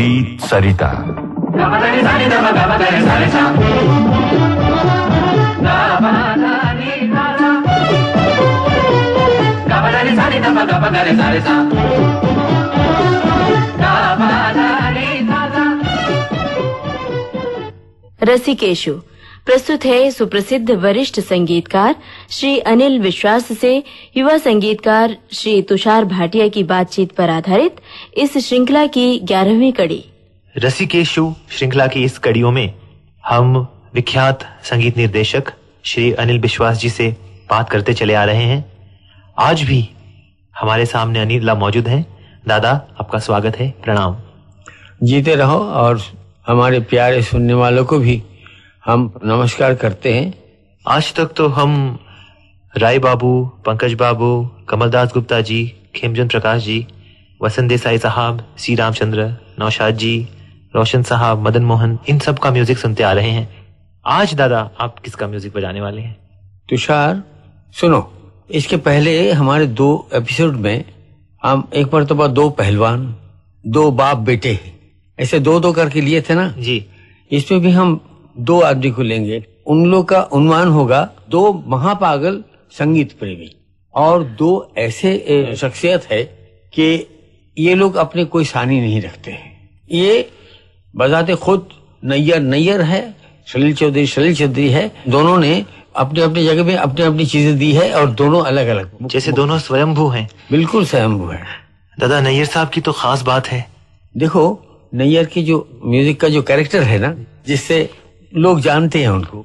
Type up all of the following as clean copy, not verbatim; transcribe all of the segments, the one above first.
संगीत सरिता। रसिकेशु प्रस्तुत है सुप्रसिद्ध वरिष्ठ संगीतकार श्री अनिल विश्वास से युवा संगीतकार श्री तुषार भाटिया की बातचीत पर आधारित इस श्रृंखला की 11वीं कड़ी। रसिकेशु श्रृंखला की इस कड़ियों में हम विख्यात संगीत निर्देशक श्री अनिल विश्वास जी से बात करते चले आ रहे हैं। आज भी हमारे सामने अनिल मौजूद हैं। दादा, आपका स्वागत है। प्रणाम। जीते रहो और हमारे प्यारे सुनने वालों को भी हम नमस्कार करते हैं। आज तक तो हम राय बाबू, पंकज बाबू, कमलदास गुप्ता जी, खेमचंद प्रकाश जी, वसंत देसाई साहब, सी रामचंद्र, नौशाद जी, रोशन साहब, मदन मोहन, इन सब का म्यूजिक सुनते आ रहे हैं। आज दादा आप किसका म्यूजिक बजाने वाले हैं? तुषार सुनो, इसके पहले हमारे 2 एपिसोड में हम एक मरतबा 2 पहलवान, 2 बाप बेटे, ऐसे 2-2 करके लिए थे ना जी। इसमें भी हम 2 आदमी को लेंगे। उन लोग का उन्वान होगा 2 महापागल संगीत प्रेमी और 2 ऐसे शख्सियत है कि ये लोग अपने कोई सानी नहीं रखते हैं। ये बजाते खुद नैयर है, सलील चौधरी है। दोनों ने अपने अपनी जगह में अपनी अपनी चीजें दी है और दोनों अलग अलग, जैसे दोनों स्वयंभू हैं। बिल्कुल स्वयंभू है। दादा, नैयर साहब की तो खास बात है। देखो, नैयर की जो म्यूजिक का जो कैरेक्टर है ना, जिससे लोग जानते हैं उनको,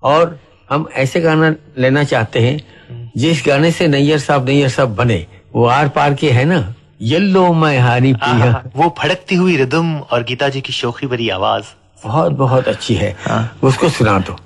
और हम ऐसे गाना लेना चाहते हैं जिस गाने से नैयर साहब बने। वो आर पार के है ना, येल्लो मैं हारी पिया, वो फड़कती हुई रिदम और गीता जी की शोखी भरी आवाज बहुत बहुत अच्छी है। उसको सुना दो।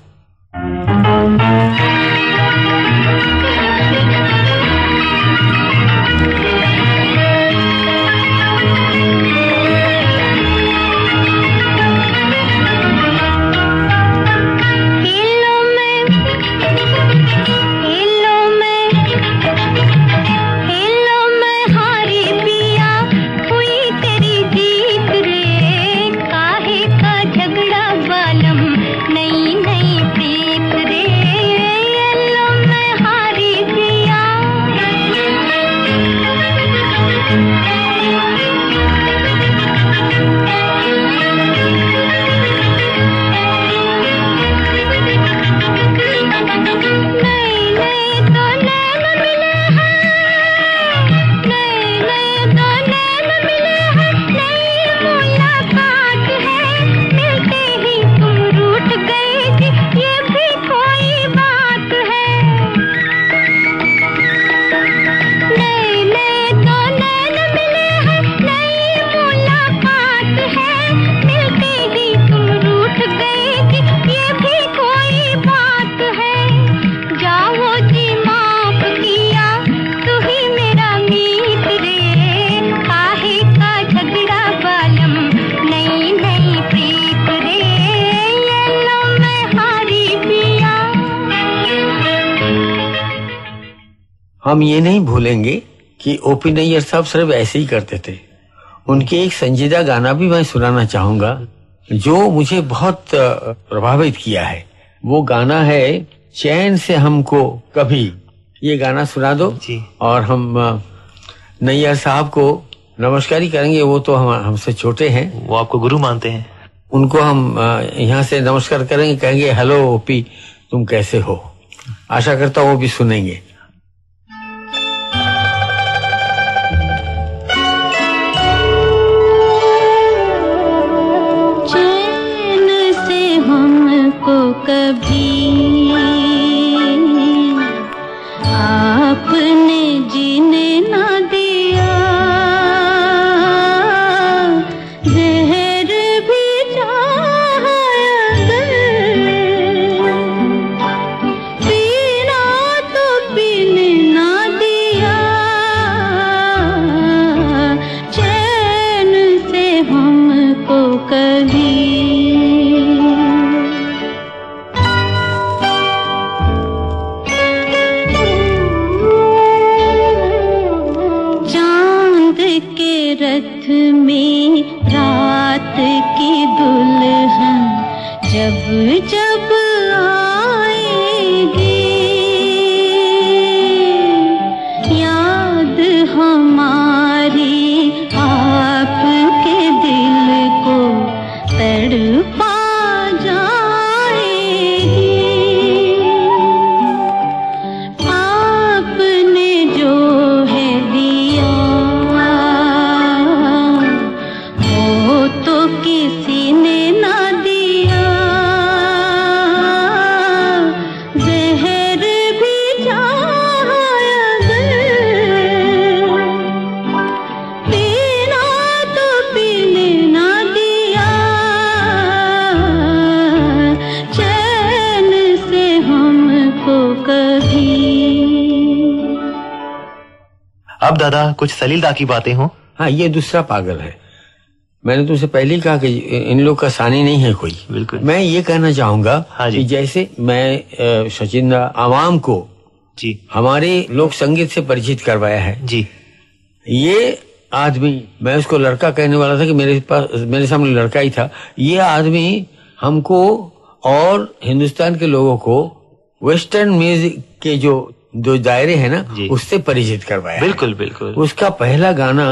हम ये नहीं भूलेंगे कि ओपी नैयर साहब सिर्फ ऐसे ही करते थे। उनके एक संजीदा गाना भी मैं सुनाना चाहूंगा जो मुझे बहुत प्रभावित किया है। वो गाना है चैन से हमको कभी। ये गाना सुना दो जी। और हम नैयर साहब को नमस्कार ही करेंगे। वो तो हमसे छोटे हैं, वो आपको गुरु मानते हैं। उनको हम यहाँ से नमस्कार करेंगे, कहेंगे हेलो ओपी, तुम कैसे हो। आशा करता हूँ वो भी सुनेंगे। कभी आपने जीने ना दिया, जहर भी चाहा अगर पीना तो पीने ना दिया, चैन से हमको कभी। रथ में रात जब जब आएगी याद हमारी, आपके दिल को तड़पा जाएगी। आपने जो है दिया वो तो किसी ने ना दिया, जहर भी चाहा अगर पीना तो पीने ना दिया, चैन से हमको कभी। अब दादा कुछ सलीलदा की बातें हों। हाँ, ये दूसरा पागल है। मैंने तुमसे पहले ही कहा कि इन लोग का सानी नहीं है कोई। बिल्कुल। मैं ये कहना चाहूंगा हाँ जी। कि जैसे मैं सचिन आवाम को जी हमारे लोक संगीत से परिचित करवाया है, जी, ये आदमी, मैं उसको लड़का कहने वाला था कि मेरे सामने लड़का ही था, ये आदमी हमको और हिंदुस्तान के लोगों को वेस्टर्न म्यूजिक के जो दायरे हैं ना, जी। उससे परिचित करवाया है। बिल्कुल बिल्कुल। उसका पहला गाना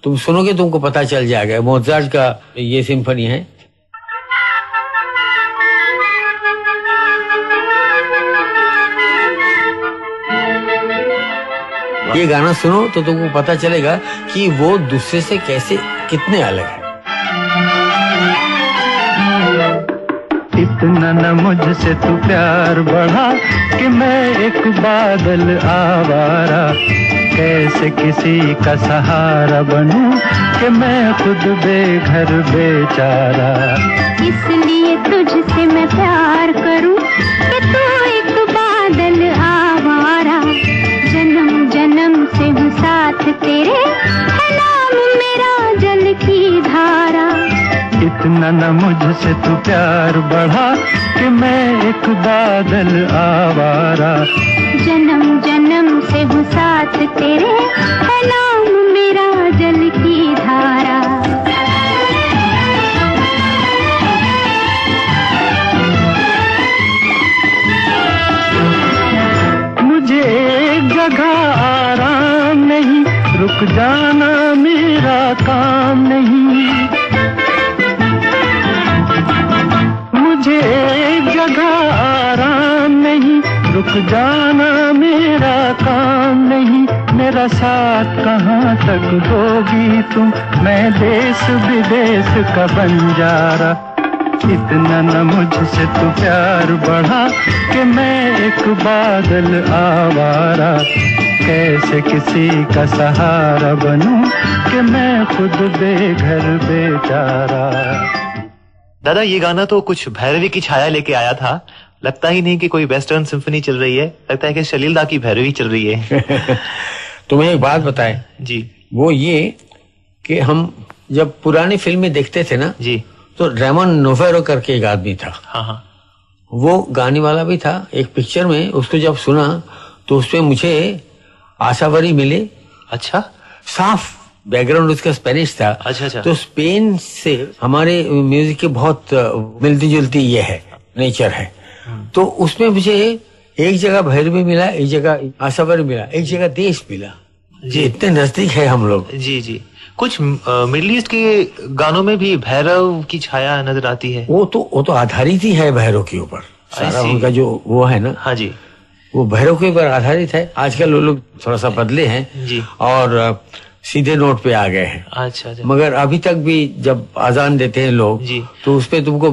तुम सुनोगे तुमको पता चल जाएगा, मोजार्ट का ये सिम्फनी है। ये गाना सुनो तो तुमको पता चलेगा कि वो दूसरे से कैसे कितने अलग है। इतना न मुझसे तू प्यार बढ़ा कि मैं एक बादल आवारा, कैसे किसी का सहारा बनूं कि मैं खुद बेघर बेचारा। इसलिए तुझसे मैं प्यार करूं कि तू एक बादल आवारा, जन्म जन्म से हूँ साथ तेरे, है नाम मेरा जल की धारा। इतना न मुझसे तू प्यार बढ़ा कि मैं एक बादल आवारा, जन्म जन्म से हूँ साथ तेरे, है नाम मेरा जल की धारा। मुझे एक जगह आराम नहीं, रुक जाना मेरा काम नहीं। मुझे एक जगह आराम नहीं, रुक जाना मेरा काम नहीं। मेरा साथ कहाँ तक दोगी तुम, मैं देश विदेश का बंजारा। इतना न मुझसे तू प्यार बढ़ा कि मैं एक बादल आवारा, कैसे किसी का सहारा बनूं कि मैं खुद बेघर बेचारा। दादा ये गाना तो कुछ भैरवी की छाया लेके आया था, लगता ही नहीं कि कोई वेस्टर्न सिम्फनी चल रही है, लगता है कि सलीलदा की भैरवी चल रही है। तुम्हें एक बात बताए जी, वो ये कि हम जब पुरानी फिल्में देखते थे ना, जी, तो रेमन नोवेरो करके एक आदमी था, हाँ हाँ, वो गाने वाला भी था। एक पिक्चर में उसको जब सुना तो उसमें मुझे आशावरी मिले। अच्छा, साफ बैकग्राउंड उसका स्पेनिश था। अच्छा अच्छा, तो स्पेन से हमारे म्यूजिक की बहुत मिलती जुलती ये है, नेचर है। तो उसमें मुझे एक जगह भैरवी मिला, एक जगह आशावरी मिला, एक जगह देश मिला। जी, इतने नजदीक है हम लोग। जी जी। कुछ मिडिल ईस्ट के गानों में भी भैरव की छाया नजर आती है। वो तो आधारित ही है भैरव के ऊपर, सारा उनका जो वो है ना, हाँ जी, वो भैरव के ऊपर आधारित है। आजकल वो लोग थोड़ा सा बदले हैं जी, और सीधे नोट पे आ गए हैं। अच्छा अच्छा, मगर अभी तक भी जब आजान देते हैं लोग जी, तो उसपे तुमको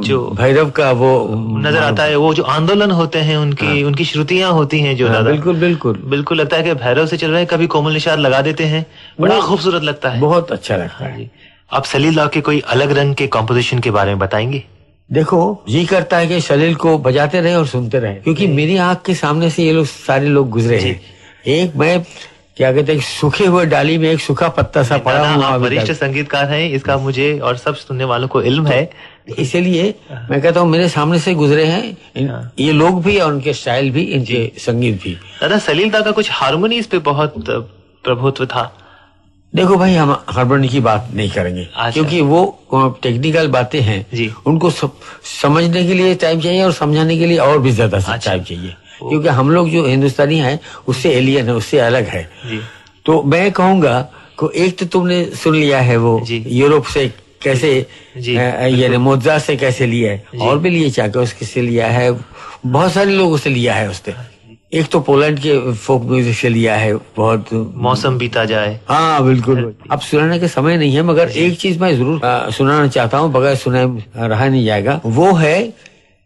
जो भैरव का वो नजर आता है। वो जो आंदोलन होते हैं उनकी उनकी श्रुतियां होती हैं जो दादा, बिल्कुल बिल्कुल बिल्कुल लगता है कि भैरव से चल रहे हैं। कभी कोमल निषाद लगा देते हैं, बड़ा खूबसूरत लगता है, बहुत अच्छा लगता है। जी। आप सलीलदा के कोई अलग रंग के कॉम्पोजिशन के बारे में बताएंगे? देखो, जी करता है कि सलील को बजाते रहे और सुनते रहे, क्योंकि मेरी आंख के सामने से ये लोग सारे लोग गुजरे हैं। एक मैं क्या कहते हैं, सूखे हुए डाली में एक सूखा पत्ता सा पड़ा हुआ। आप वरिष्ठ संगीतकार हैं, इसका मुझे और सब सुनने वालों को इल्म है। इसीलिए मैं कहता हूँ मेरे सामने से गुजरे हैं ये लोग भी, और उनके स्टाइल भी, इनके संगीत भी। दादा सलीलदा का कुछ हारमोनीज पे बहुत प्रभुत्व था। देखो भाई, हम हार्मोनी की बात नहीं करेंगे क्योंकि वो टेक्निकल बातें हैं जी। उनको समझने के लिए टाइम चाहिए और समझाने के लिए और भी ज्यादा टाइम चाहिए, क्योंकि हम लोग जो हिंदुस्तानी हैं उससे एलियन है, उससे अलग है जी। तो मैं कहूंगा को एक तो तुमने सुन लिया है वो यूरोप से कैसे ये मोजार्ट से कैसे लिया है, और भी लिए चाइकोव्स्की से लिया है, बहुत सारे लोगों से लिया है उसने। एक तो पोलैंड के फोक म्यूजिक से लिया है, बहुत मौसम बीता जाए। हाँ बिल्कुल, अब सुनाने का समय नहीं है, मगर एक चीज मैं जरूर सुनाना चाहता हूँ, बगैर सुनाए रहा नहीं जाएगा। वो है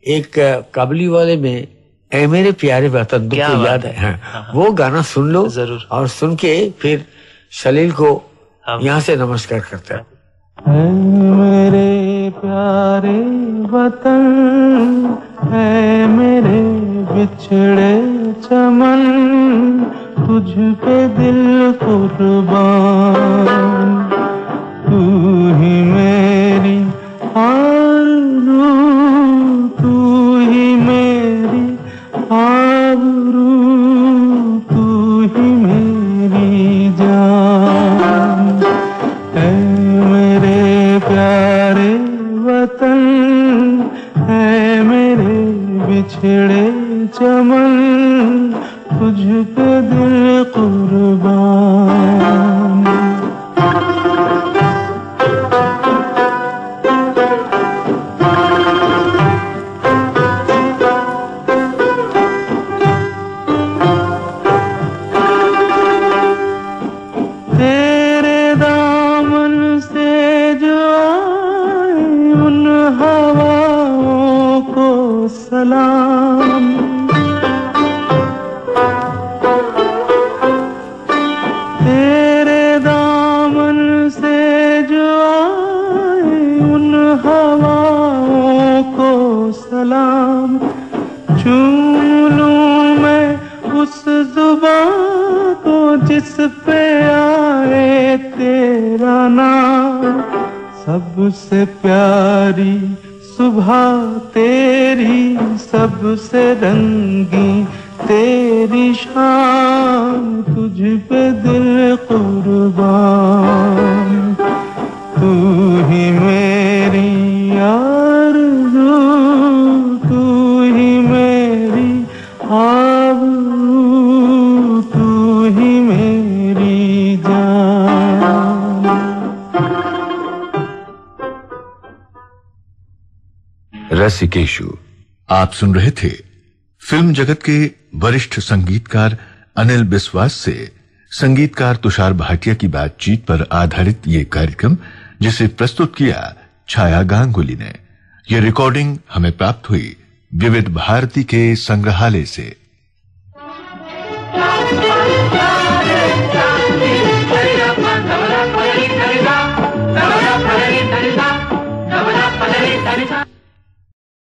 एक काबुली वाले में ऐ मेरे प्यारे वतन, तुमको याद है? हाँ। वो गाना सुन लो जरूर, और सुन के फिर सलील को यहाँ से नमस्कार करता है। मेरे प्यारे वतन है मेरे बिछड़े चमन, तुझ पे दिल कुर्बान, तू ही मेरी आरज़ू, तू ही मेरी आबरू, तू ही मेरी जान, ऐ मेरे प्यारे वतन है मेरे बिछड़े चमन, तुझ पे दिल कुर्बान। तेरे दामन से जो आए उन हवाओं को सलाम, तेरे दामन से जो आए उन हवाओं को सलाम, चूम लूं मैं उस जुबां को जिस पे आए तेरा नाम, सबसे प्यारी सुबह तेरी, सबसे रंगी तेरी शाम, तुझ पे दिल कुर्बान, तू ही मेरी आरज़ू, तू ही मेरी आबरू, तू ही मेरी जान। रसिकेशु आप सुन रहे थे फिल्म जगत के वरिष्ठ संगीतकार अनिल बिस्वास से संगीतकार तुषार भाटिया की बातचीत पर आधारित ये कार्यक्रम, जिसे प्रस्तुत किया छाया गांगुली ने। यह रिकॉर्डिंग हमें प्राप्त हुई विविध भारती के संग्रहालय से।